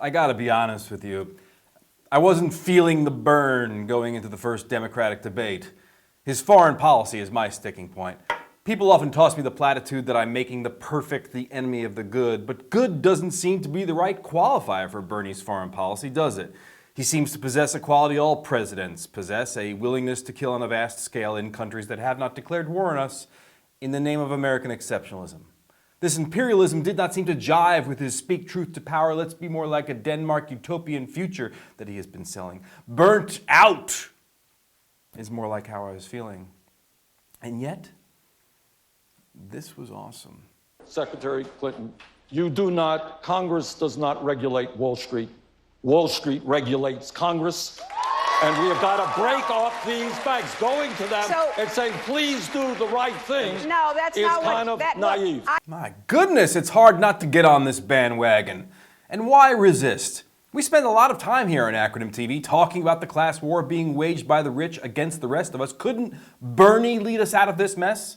I gotta be honest with you. I wasn't feeling the Bern going into the first Democratic debate. His foreign policy is my sticking point. People often toss me the platitude that I'm making the perfect the enemy of the good, but good doesn't seem to be the right qualifier for Bernie's foreign policy, does it? He seems to possess a quality all presidents possess, a willingness to kill on a vast scale in countries that have not declared war on us in the name of American exceptionalism. This imperialism did not seem to jive with his speak truth to power, let's be more like a Denmark utopian future that he has been selling. Burnt out is more like how I was feeling. And yet, this was awesome. Secretary Clinton, Congress does not regulate Wall Street. Wall Street regulates Congress. And we have got to break off these banks. Going to them and saying, please do the right thing. No, that's not what... kind of naive. My goodness, it's hard not to get on this bandwagon. And why resist? We spend a lot of time here on Acronym TV talking about the class war being waged by the rich against the rest of us. Couldn't Bernie lead us out of this mess?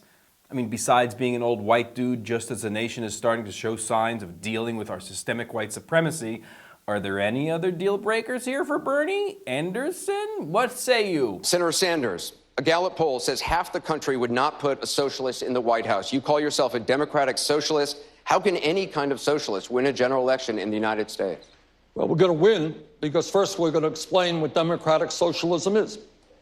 I mean, besides being an old white dude, just as the nation is starting to show signs of dealing with our systemic white supremacy, are there any other deal breakers here for Bernie? Anderson? What say you? Senator Sanders, a Gallup poll says half the country would not put a socialist in the White House. You call yourself a democratic socialist. How can any kind of socialist win a general election in the United States? Well, we're going to win because first we're going to explain what democratic socialism is.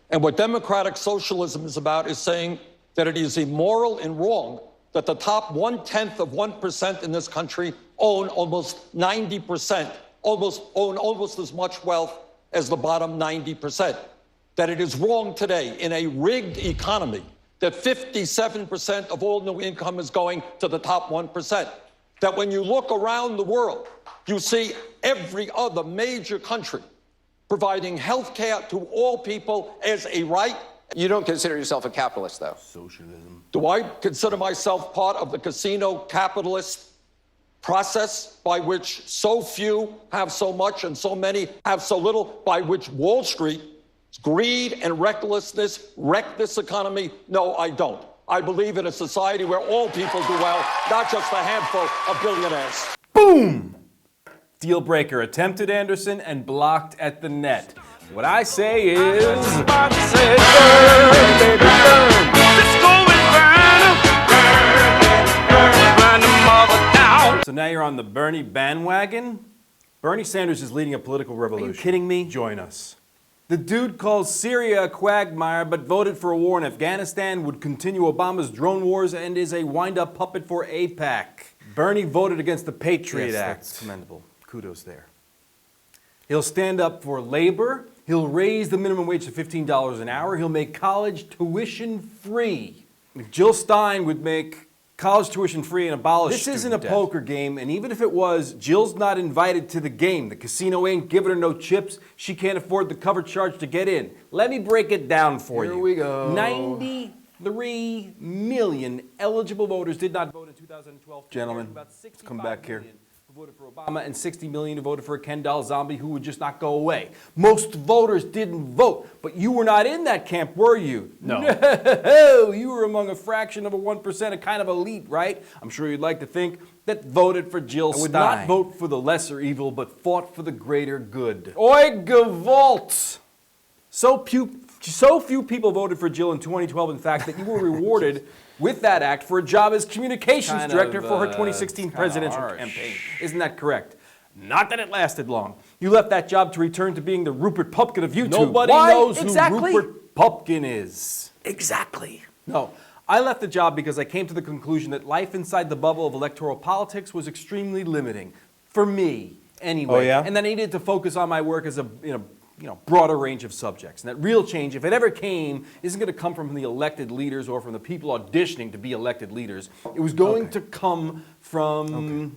And what democratic socialism is about is saying that it is immoral and wrong that the top 1/10 of 1% in this country own almost 90%. Own almost as much wealth as the bottom 90%. That it is wrong today in a rigged economy that 57% of all new income is going to the top 1%. That when you look around the world, you see every other major country providing health care to all people as a right. You don't consider yourself a capitalist, though. Socialism. Do I consider myself part of the casino capitalist process by which so few have so much and so many have so little, by which Wall Street, greed and recklessness wreck this economy? No, I don't. I believe in a society where all people do well, not just a handful of billionaires. Boom! Deal breaker attempted, Anderson, and blocked at the net. What I say is... So now you're on the Bernie bandwagon? Bernie Sanders is leading a political revolution. Are you kidding me? Join us. The dude calls Syria a quagmire, but voted for a war in Afghanistan, would continue Obama's drone wars, and is a wind-up puppet for AIPAC. Bernie voted against the Patriot Act. That's commendable. Kudos there. He'll stand up for labor. He'll raise the minimum wage to $15 an hour. He'll make college tuition free. Jill Stein would make college tuition free and abolish This isn't a poker game, and even if it was, Jill's not invited to the game. The casino ain't giving her no chips. She can't afford the cover charge to get in. Let me break it down for you. Here we go. 93 million eligible voters did not vote in 2012. Gentlemen, come back here. Who voted for Obama, and 60 million who voted for a Ken doll zombie who would just not go away. Most voters didn't vote, but you were not in that camp, were you? No, you were among a fraction of a 1%, a kind of elite, right? I'm sure you'd like to think that voted for Jill Stein. Would not vote for the lesser evil, but fought for the greater good. Oi, Gewalt! So few people voted for Jill in 2012, in fact, that you were rewarded with that act for a job as communications director for her 2016 presidential campaign. Isn't that correct? Not that it lasted long. You left that job to return to being the Rupert Pupkin of YouTube. Nobody knows who Rupert Pupkin is. Exactly. No, I left the job because I came to the conclusion that life inside the bubble of electoral politics was extremely limiting. For me, anyway. Oh, yeah? And then I needed to focus on my work as a broader range of subjects. And that real change, if it ever came, isn't going to come from the elected leaders or from the people auditioning to be elected leaders. It was going to come from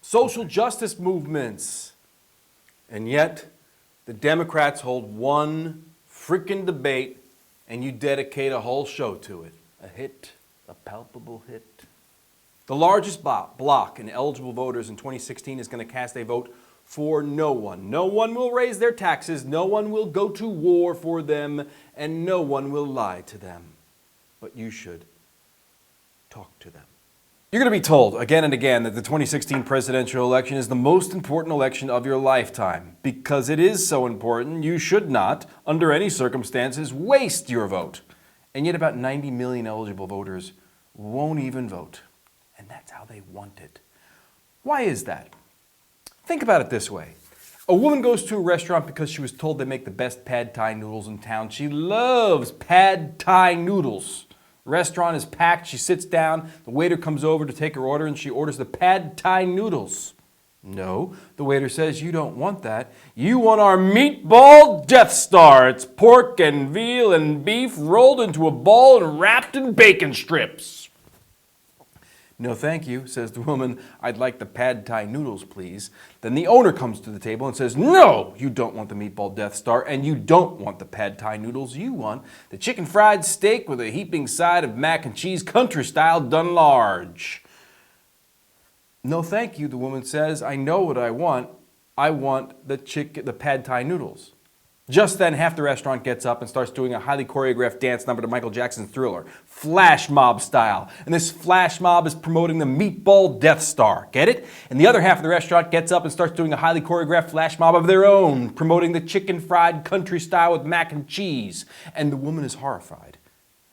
social justice movements. And yet, the Democrats hold one frickin' debate and you dedicate a whole show to it. A hit, a palpable hit. The largest block in eligible voters in 2016 is going to cast a vote for no one. No one will raise their taxes, no one will go to war for them, and no one will lie to them. But you should talk to them. You're going to be told again and again that the 2016 presidential election is the most important election of your lifetime. Because it is so important, you should not, under any circumstances, waste your vote. And yet about 90 million eligible voters won't even vote. And that's how they want it. Why is that? Think about it this way. A woman goes to a restaurant because she was told they make the best pad thai noodles in town. She loves pad thai noodles. Restaurant is packed, she sits down, the waiter comes over to take her order and she orders the pad thai noodles. No, the waiter says, you don't want that. You want our meatball Death Star. It's pork and veal and beef rolled into a ball and wrapped in bacon strips. No, thank you, says the woman. I'd like the pad thai noodles, please. Then the owner comes to the table and says, no, you don't want the meatball Death Star and you don't want the pad thai noodles. You want the chicken fried steak with a heaping side of mac and cheese, country style, done large. No, thank you, the woman says. I know what I want. I want the pad thai noodles. Just then, half the restaurant gets up and starts doing a highly choreographed dance number to Michael Jackson's Thriller, flash mob style. And this flash mob is promoting the meatball Death Star. Get it? And the other half of the restaurant gets up and starts doing a highly choreographed flash mob of their own, promoting the chicken fried country style with mac and cheese. And the woman is horrified,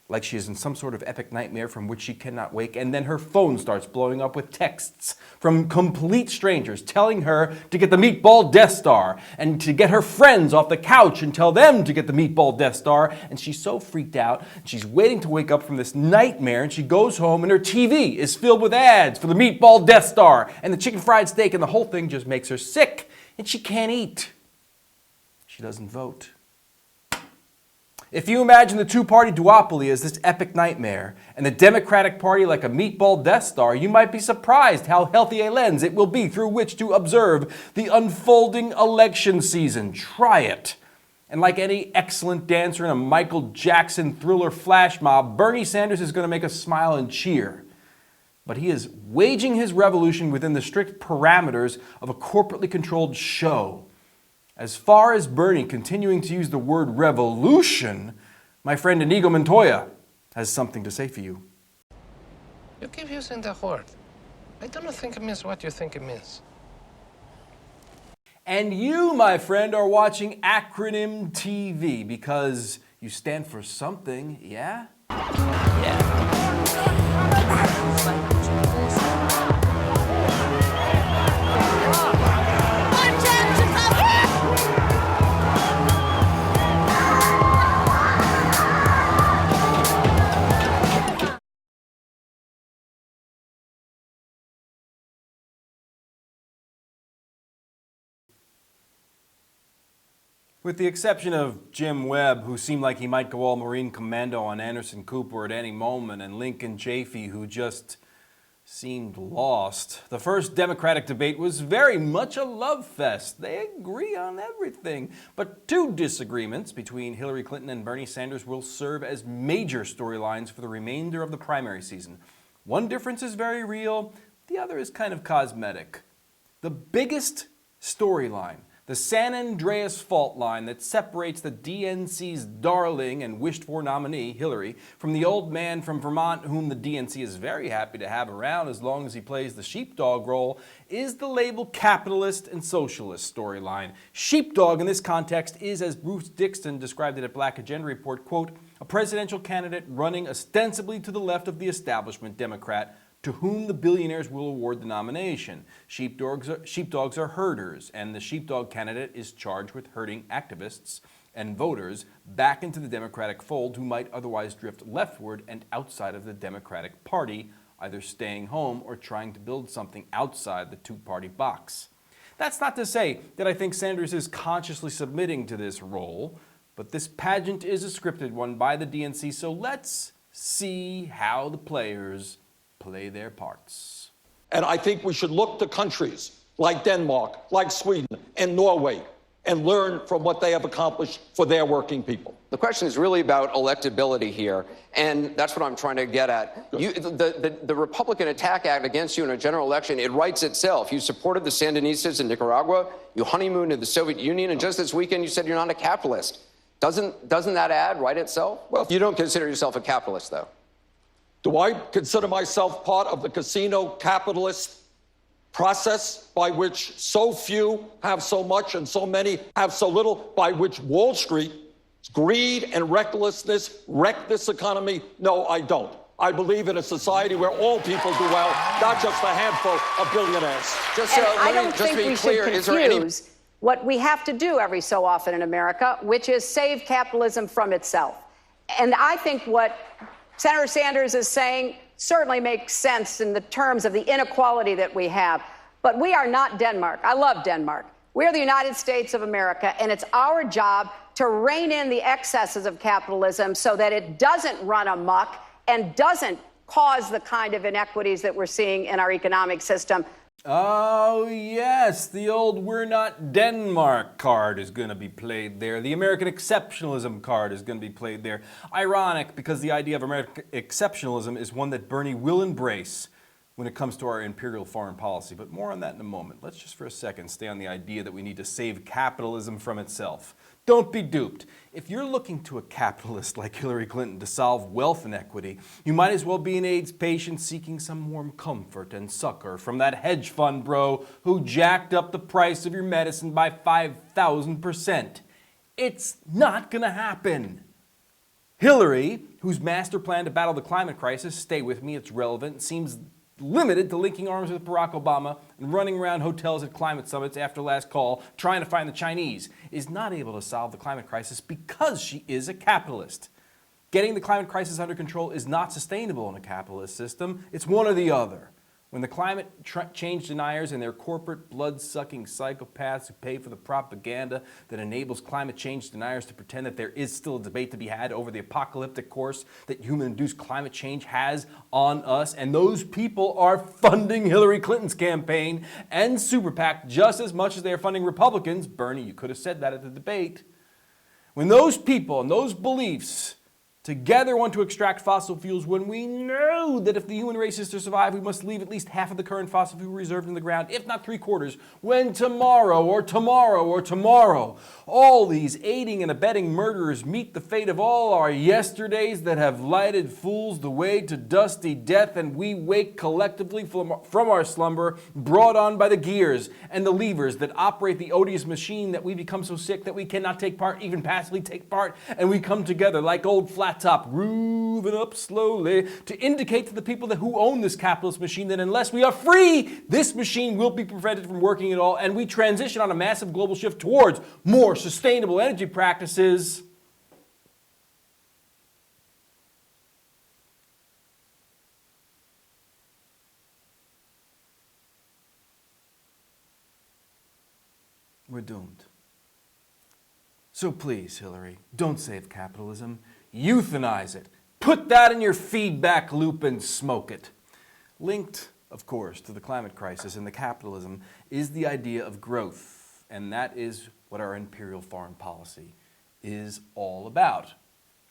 like she is in some sort of epic nightmare from which she cannot wake, and then her phone starts blowing up with texts from complete strangers telling her to get the meatball Death Star and to get her friends off the couch and tell them to get the meatball Death Star. And she's so freaked out, she's waiting to wake up from this nightmare, and she goes home and her TV is filled with ads for the meatball Death Star and the chicken fried steak, and the whole thing just makes her sick, and she can't eat. She doesn't vote. If you imagine the two-party duopoly as this epic nightmare, and the Democratic Party like a meatball Death Star, you might be surprised how healthy a lens it will be through which to observe the unfolding election season. Try it. And like any excellent dancer in a Michael Jackson Thriller flash mob, Bernie Sanders is going to make us smile and cheer. But he is waging his revolution within the strict parameters of a corporately controlled show. As far as Bernie continuing to use the word revolution, my friend Inigo Montoya has something to say for you. You keep using the word. I don't think it means what you think it means. And you, my friend, are watching Acronym TV because you stand for something, yeah? With the exception of Jim Webb, who seemed like he might go all Marine Commando on Anderson Cooper at any moment, and Lincoln Chafee, who just seemed lost, the first Democratic debate was very much a love fest. They agree on everything. But two disagreements between Hillary Clinton and Bernie Sanders will serve as major storylines for the remainder of the primary season. One difference is very real, the other is kind of cosmetic. The biggest storyline, the San Andreas fault line that separates the DNC's darling and wished-for nominee, Hillary, from the old man from Vermont whom the DNC is very happy to have around as long as he plays the sheepdog role, is the label capitalist and socialist storyline. Sheepdog in this context is, as Bruce Dixon described it at Black Agenda Report, quote, a presidential candidate running ostensibly to the left of the establishment Democrat, to whom the billionaires will award the nomination. Sheepdogs are herders, and the sheepdog candidate is charged with herding activists and voters back into the Democratic fold who might otherwise drift leftward and outside of the Democratic Party, either staying home or trying to build something outside the two-party box. That's not to say that I think Sanders is consciously submitting to this role, but this pageant is a scripted one by the DNC, so let's see how the players play their parts. And I think we should look to countries like Denmark, like Sweden, and Norway, and learn from what they have accomplished for their working people. The question is really about electability here, and that's what I'm trying to get at. The Republican Attack Act against you in a general election, it writes itself. You supported the Sandinistas in Nicaragua, you honeymooned in the Soviet Union, and just this weekend you said you're not a capitalist. Doesn't that ad write itself? Well, you don't consider yourself a capitalist, though. Do I consider myself part of the casino capitalist process by which so few have so much and so many have so little, by which Wall Street, greed and recklessness wreck this economy? No, I don't. I believe in a society where all people do well, not just a handful of billionaires. Just to be clear, is there any what we have to do every so often in America, which is save capitalism from itself? And I think what Senator Sanders is saying certainly makes sense in the terms of the inequality that we have. But we are not Denmark. I love Denmark. We're the United States of America, and it's our job to rein in the excesses of capitalism so that it doesn't run amok and doesn't cause the kind of inequities that we're seeing in our economic system. Oh, yes, the old "we're not Denmark" card is going to be played there. The American exceptionalism card is going to be played there. Ironic, because the idea of American exceptionalism is one that Bernie will embrace when it comes to our imperial foreign policy. But more on that in a moment. Let's just for a second stay on the idea that we need to save capitalism from itself. Don't be duped. If you're looking to a capitalist like Hillary Clinton to solve wealth inequity, you might as well be an AIDS patient seeking some warm comfort and succor from that hedge fund bro who jacked up the price of your medicine by 5,000%. It's not gonna happen. Hillary, whose master plan to battle the climate crisis, stay with me, it's relevant, seems limited to linking arms with Barack Obama and running around hotels at climate summits after last call trying to find the Chinese, is not able to solve the climate crisis because she is a capitalist. Getting the climate crisis under control is not sustainable in a capitalist system. It's one or the other. When the climate change deniers and their corporate blood-sucking psychopaths who pay for the propaganda that enables climate change deniers to pretend that there is still a debate to be had over the apocalyptic course that human-induced climate change has on us, and those people are funding Hillary Clinton's campaign and Super PAC just as much as they are funding Republicans. Bernie, you could have said that at the debate. When those people and those beliefs together want to extract fossil fuels, when we know that if the human race is to survive, we must leave at least half of the current fossil fuel reserved in the ground, if not 3/4, when tomorrow, all these aiding and abetting murderers meet the fate of all our yesterdays that have lighted fools the way to dusty death, and we wake collectively from our slumber, brought on by the gears and the levers that operate the odious machine that we become so sick that we cannot take part, even passively take part, and we come together like old flat top, grooving up slowly to indicate to the people that who own this capitalist machine that unless we are free, this machine will be prevented from working at all, and we transition on a massive global shift towards more sustainable energy practices. We're doomed. So please, Hillary, don't save capitalism. Euthanize it. Put that in your feedback loop and smoke it. Linked, of course, to the climate crisis and the capitalism is the idea of growth. And that is what our imperial foreign policy is all about.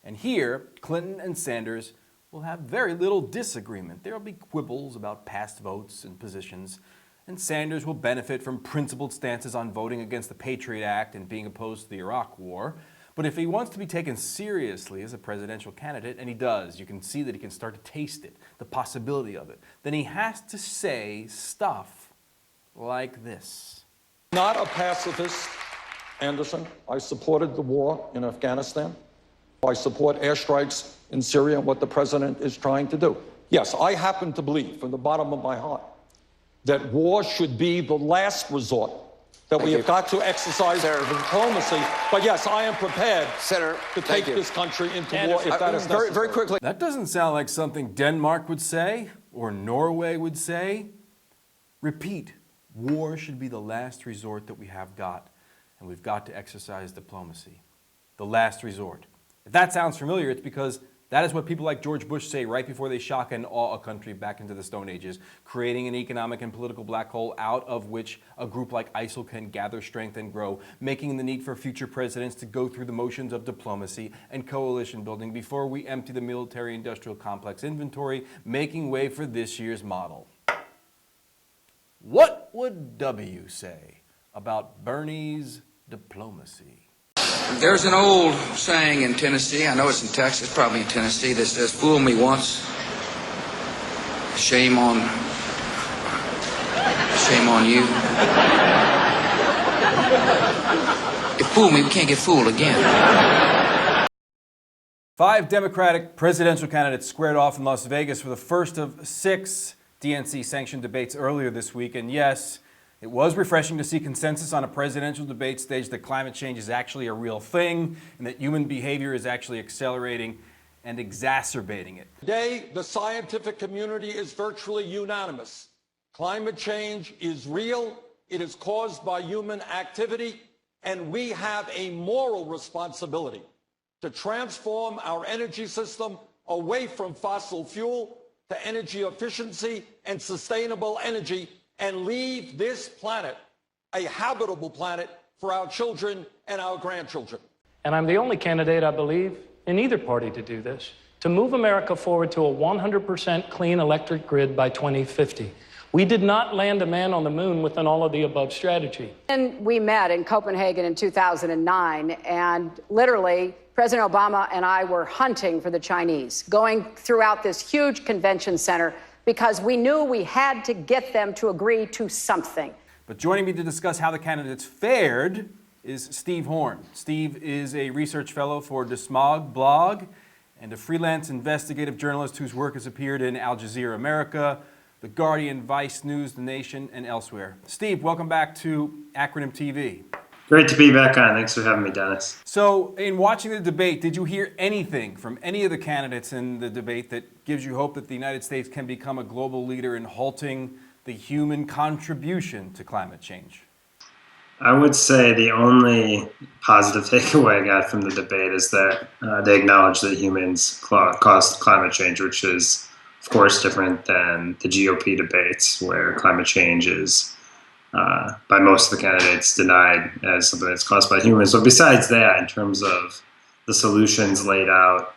And here, Clinton and Sanders will have very little disagreement. There will be quibbles about past votes and positions, and Sanders will benefit from principled stances on voting against the Patriot Act and being opposed to the Iraq War. But if he wants to be taken seriously as a presidential candidate, and he does, you can see that he can start to taste it, the possibility of it, then he has to say stuff like this. Not a pacifist, Anderson. I supported the war in Afghanistan. I support airstrikes in Syria and what the president is trying to do. Yes, I happen to believe from the bottom of my heart that war should be the last resort, that we have got to exercise diplomacy. But yes, I am prepared to take this country into war if that is necessary. Very quickly. That doesn't sound like something Denmark would say or Norway would say. Repeat, war should be the last resort that we have got, and we've got to exercise diplomacy. The last resort. If that sounds familiar, it's because that is what people like George Bush say right before they shock and awe a country back into the Stone Ages, creating an economic and political black hole out of which a group like ISIL can gather strength and grow, making the need for future presidents to go through the motions of diplomacy and coalition building before we empty the military-industrial complex inventory, making way for this year's model. What would W say about Bernie's diplomacy? There's an old saying in Tennessee, I know it's in Texas, probably in Tennessee, that says, "Fool me once, Shame on you. You fooled me, we can't get fooled again. 5 Democratic presidential candidates squared off in Las Vegas for the first of 6 DNC-sanctioned debates earlier this week. And yes, it was refreshing to see consensus on a presidential debate stage that climate change is actually a real thing and that human behavior is actually accelerating and exacerbating it. Today, the scientific community is virtually unanimous. Climate change is real, it is caused by human activity, and we have a moral responsibility to transform our energy system away from fossil fuel to energy efficiency and sustainable energy and leave this planet a habitable planet for our children and our grandchildren. And I'm the only candidate, I believe, in either party to do this, to move America forward to a 100% clean electric grid by 2050. We did not land a man on the moon with an all-of-the-above strategy. And we met in Copenhagen in 2009, and literally, President Obama and I were hunting for the Chinese, going throughout this huge convention center because we knew we had to get them to agree to something. But joining me to discuss how the candidates fared is Steve Horn. Steve is a research fellow for Desmog blog and a freelance investigative journalist whose work has appeared in Al Jazeera America, The Guardian, Vice News, The Nation, and elsewhere. Steve, welcome back to Acronym TV. Great to be back on. Thanks for having me, Dennis. So, in watching the debate, did you hear anything from any of the candidates in the debate that gives you hope that the United States can become a global leader in halting the human contribution to climate change? I would say the only positive takeaway I got from the debate is that they acknowledge that humans caused climate change, which is, of course, different than the GOP debates, where climate change is, by most of the candidates, denied as something that's caused by humans. So besides that, in terms of the solutions laid out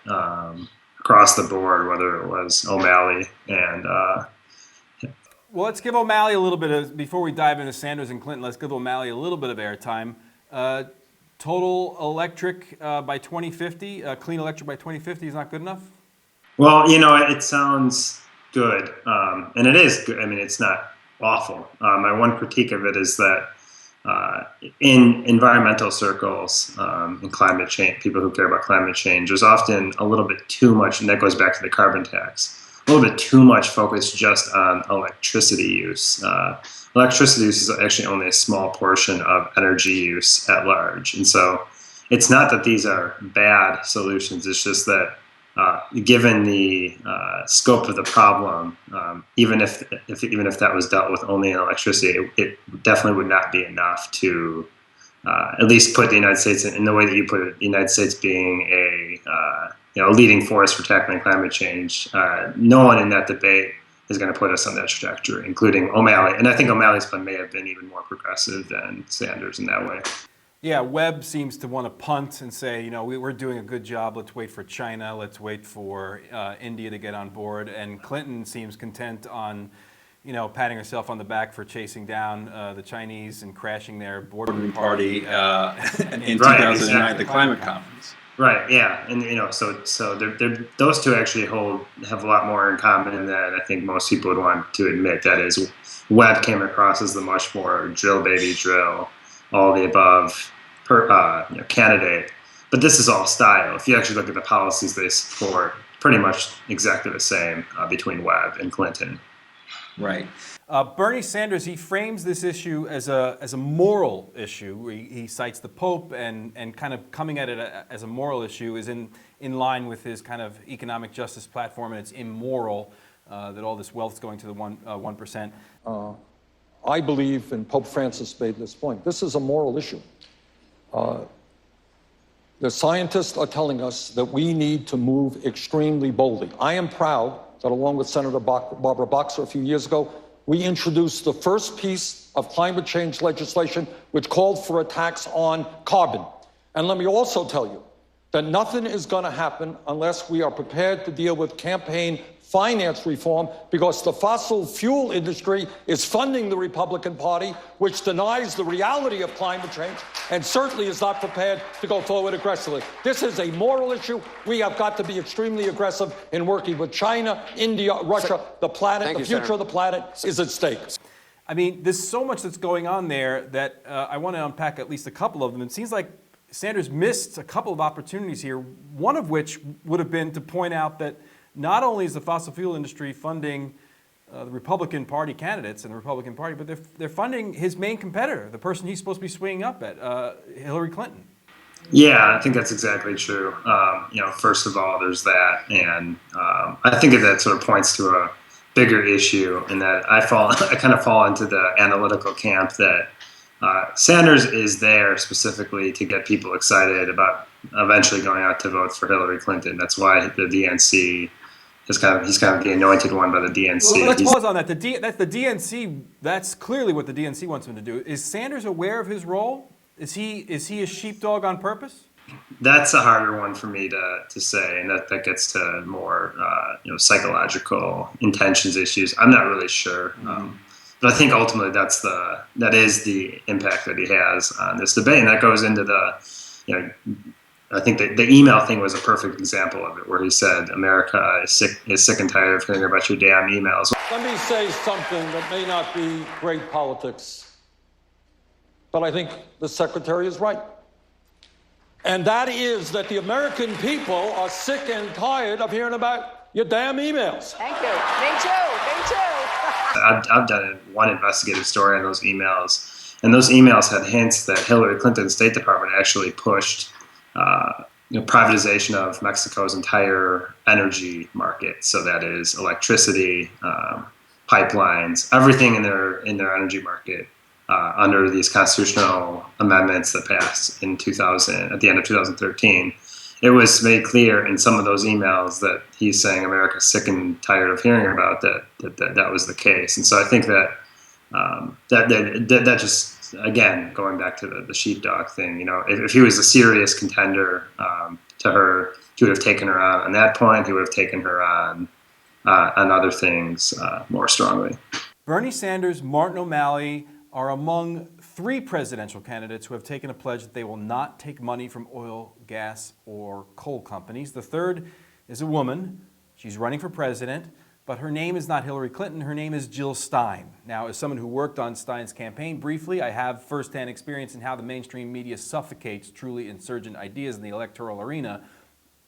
across the board, whether it was O'Malley and well, let's give O'Malley a little bit of, before we dive into Sanders and Clinton, let's give O'Malley a little bit of airtime. Total electric by 2050, clean electric by 2050 is not good enough? Well, you know, it sounds good, and it is good. I mean, it's not awful. My one critique of it is that in environmental circles, in climate change, people who care about climate change, there's often a little bit too much, and that goes back to the carbon tax, a little bit too much focus just on electricity use. Electricity use is actually only a small portion of energy use at large. And so it's not that these are bad solutions, it's just that given the scope of the problem, even if that was dealt with only in electricity, it definitely would not be enough to at least put the United States in the way that you put it, the United States being a leading force for tackling climate change. No one in that debate is going to put us on that trajectory, including O'Malley. And I think O'Malley's plan may have been even more progressive than Sanders in that way. Yeah, Webb seems to want to punt and say, you know, we're doing a good job. Let's wait for China. Let's wait for India to get on board. And Clinton seems content on, you know, patting herself on the back for chasing down the Chinese and crashing their boardroom party in 2009 at the climate conference. Right. Yeah, and you know, so those two actually have a lot more in common than I think most people would want to admit. That is, Webb came across as the much more drill baby drill, all the above candidate. But this is all style. If you actually look at the policies they support, pretty much exactly the same between Webb and Clinton. Right. Bernie Sanders, he frames this issue as a moral issue. He cites the Pope and kind of coming at it as a moral issue is in line with his kind of economic justice platform, and it's immoral that all this wealth is going to the 1%. I believe, and Pope Francis made this point, this is a moral issue. The scientists are telling us that we need to move extremely boldly. I am proud that along with Senator Barbara Boxer a few years ago, we introduced the first piece of climate change legislation which called for a tax on carbon. And let me also tell you that nothing is going to happen unless we are prepared to deal with campaign finance reform because the fossil fuel industry is funding the Republican Party, which denies the reality of climate change and certainly is not prepared to go forward aggressively. This is a moral issue. We have got to be extremely aggressive in working with China, India, Russia. The planet, the future of the planet is at stake. I mean, there's so much that's going on there that I want to unpack at least a couple of them. It seems like Sanders missed a couple of opportunities here, one of which would have been to point out that not only is the fossil fuel industry funding the Republican Party candidates and the Republican Party, but they're funding his main competitor, the person he's supposed to be swinging up at, Hillary Clinton. Yeah, I think that's exactly true. First of all, there's that, and I think that sort of points to a bigger issue in that I kind of fall into the analytical camp that Sanders is there specifically to get people excited about eventually going out to vote for Hillary Clinton. That's why the DNC he's kind of the anointed one by the DNC. Well, let's pause on that. That's the DNC. That's clearly what the DNC wants him to do. Is Sanders aware of his role? Is he a sheepdog on purpose? That's a harder one for me to say, and that gets to more psychological intentions issues. I'm not really sure, but I think ultimately that is the impact that he has on this debate, and that goes into I think the email thing was a perfect example of it, where he said, America is sick and tired of hearing about your damn emails. Let me say something that may not be great politics, but I think the secretary is right. And that is that the American people are sick and tired of hearing about your damn emails. Thank you. Me too. I've done one investigative story on those emails, and those emails had hints that Hillary Clinton's State Department actually pushed privatization of Mexico's entire energy market. So that is electricity, pipelines, everything in their energy market under these constitutional amendments that passed in at the end of 2013. It was made clear in some of those emails that he's saying America's sick and tired of hearing about that was the case. And so I think that just, again, going back to the sheepdog thing, if he was a serious contender to her, he would have taken her on that point. He would have taken her on other things more strongly. Bernie Sanders, Martin O'Malley are among 3 presidential candidates who have taken a pledge that they will not take money from oil, gas, or coal companies. The third is a woman. She's running for president, but her name is not Hillary Clinton. Her name is Jill Stein. Now, as someone who worked on Stein's campaign briefly, I have firsthand experience in how the mainstream media suffocates truly insurgent ideas in the electoral arena,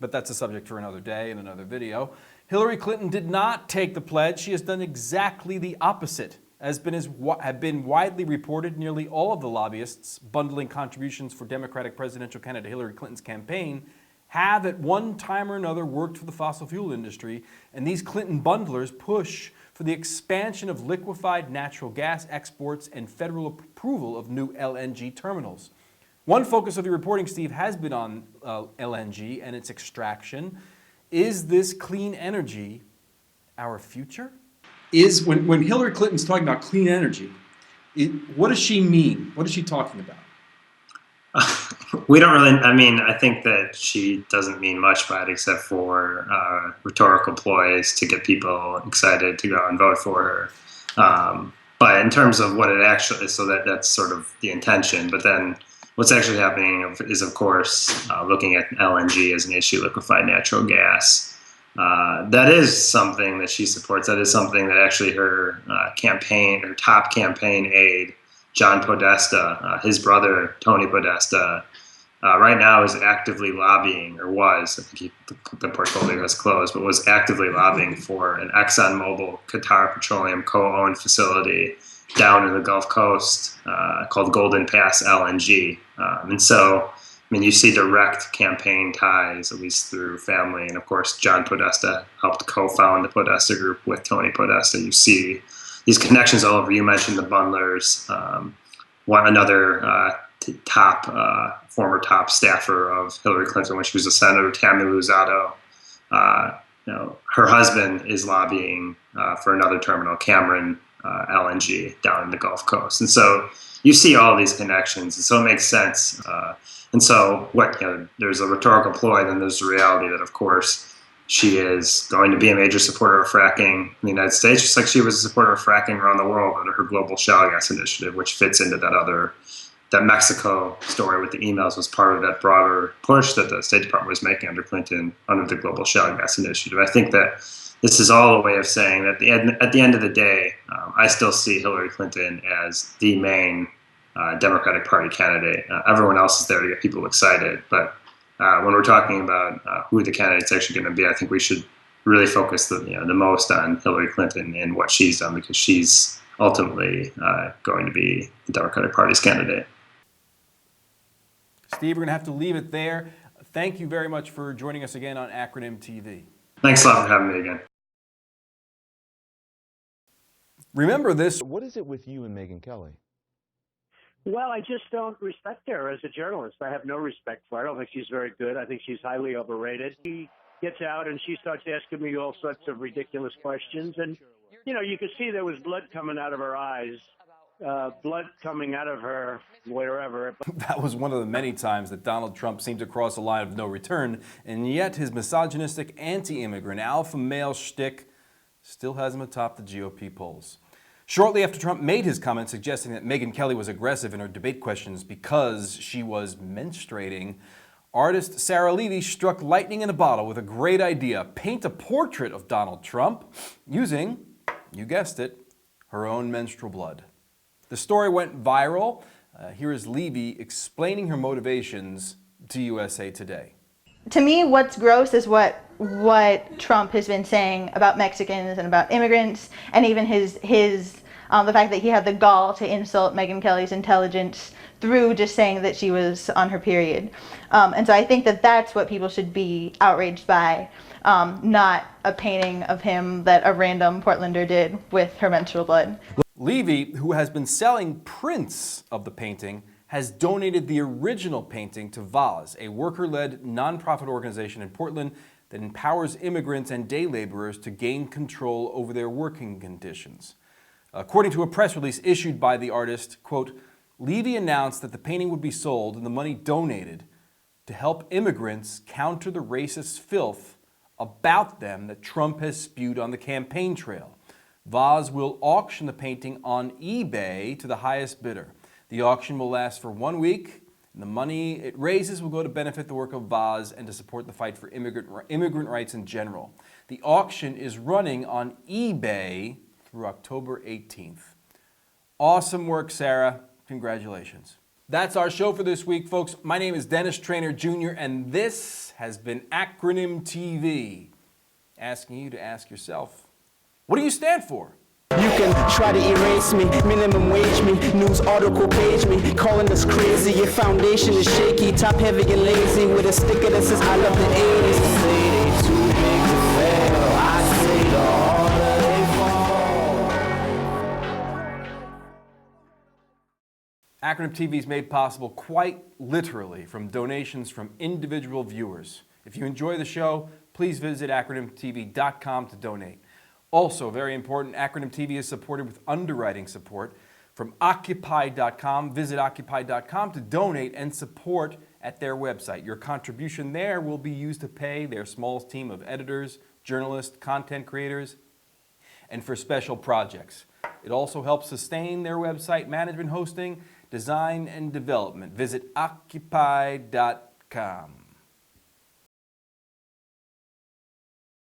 but that's a subject for another day and another video. Hillary Clinton did not take the pledge. She has done exactly the opposite. As have been widely reported, nearly all of the lobbyists bundling contributions for Democratic presidential candidate Hillary Clinton's campaign have at one time or another worked for the fossil fuel industry, and these Clinton bundlers push for the expansion of liquefied natural gas exports and federal approval of new LNG terminals. One focus of the reporting, Steve, has been on LNG and its extraction. Is this clean energy our future? When Hillary Clinton's talking about clean energy, what does she mean? What is she talking about? We don't really, I think that she doesn't mean much by it except for rhetorical ploys to get people excited to go and vote for her. But in terms of what it actually is, so that's sort of the intention. But then what's actually happening is, of course, looking at LNG as an issue, liquefied natural gas. That is something that she supports. That is something that actually her top campaign aide, John Podesta, his brother, Tony Podesta, right now is actively lobbying, or was, I think the portfolio has closed, but was actively lobbying for an ExxonMobil Qatar Petroleum co-owned facility down in the Gulf Coast called Golden Pass LNG. And so, you see direct campaign ties, at least through family. And of course, John Podesta helped co-found the Podesta Group with Tony Podesta. You see these connections all over. You mentioned the bundlers. Another former top staffer of Hillary Clinton when she was a senator, Tammy Luzzatto. Her husband is lobbying for another terminal, Cameron LNG, down in the Gulf Coast. And so you see all these connections, and so it makes sense. And so there's a rhetorical ploy, then there's the reality that, of course, she is going to be a major supporter of fracking in the United States, just like she was a supporter of fracking around the world under her global shale gas initiative, which fits into that Mexico story with the emails was part of that broader push that the State Department was making under Clinton under the global shale gas initiative. I think that this is all a way of saying that at the end of the day, I still see Hillary Clinton as the main Democratic Party candidate. Everyone else is there to get people excited, but when we're talking about who the candidate's actually going to be, I think we should really focus the most on Hillary Clinton and what she's done, because she's ultimately going to be the Democratic Party's candidate. Steve, we're going to have to leave it there. Thank you very much for joining us again on Acronym TV. Thanks a lot for having me again. Remember this. What is it with you and Megyn Kelly? Well, I just don't respect her as a journalist. I have no respect for her. I don't think she's very good. I think she's highly overrated. She gets out and she starts asking me all sorts of ridiculous questions. And, you could see there was blood coming out of her eyes, blood coming out of her wherever. That was one of the many times that Donald Trump seemed to cross a line of no return, and yet his misogynistic, anti-immigrant, alpha male shtick still has him atop the GOP polls. Shortly after Trump made his comment suggesting that Megyn Kelly was aggressive in her debate questions because she was menstruating, artist Sarah Levy struck lightning in a bottle with a great idea: paint a portrait of Donald Trump using, you guessed it, her own menstrual blood. The story went viral. Here is Levy explaining her motivations to USA Today. To me, what's gross is what Trump has been saying about Mexicans and about immigrants, and even the fact that he had the gall to insult Megyn Kelly's intelligence through just saying that she was on her period. And so I think that that's what people should be outraged by, not a painting of him that a random Portlander did with her menstrual blood. Levy, who has been selling prints of the painting, has donated the original painting to Vaz, a worker-led nonprofit organization in Portland that empowers immigrants and day laborers to gain control over their working conditions. According to a press release issued by the artist, quote, Levy announced that the painting would be sold and the money donated to help immigrants counter the racist filth about them that Trump has spewed on the campaign trail. Vaz will auction the painting on eBay to the highest bidder. The auction will last for 1 week, and the money it raises will go to benefit the work of Vaz and to support the fight for immigrant rights in general. The auction is running on eBay through October 18th. Awesome work, Sarah. Congratulations. That's our show for this week, folks. My name is Dennis Trainor Jr., and this has been Acronym TV, asking you to ask yourself, what do you stand for? You can try to erase me, minimum wage me, news article page me, calling us crazy. Your foundation is shaky, top heavy and lazy, with a sticker that says I love the 80s. Say they too big to fail, I say the harder they fall. Acronym TV is made possible quite literally from donations from individual viewers. If you enjoy the show, please visit acronymtv.com to donate. Also, very important, Acronym TV is supported with underwriting support from Occupy.com. Visit Occupy.com to donate and support at their website. Your contribution there will be used to pay their small team of editors, journalists, content creators, and for special projects. It also helps sustain their website management, hosting, design, and development. Visit Occupy.com.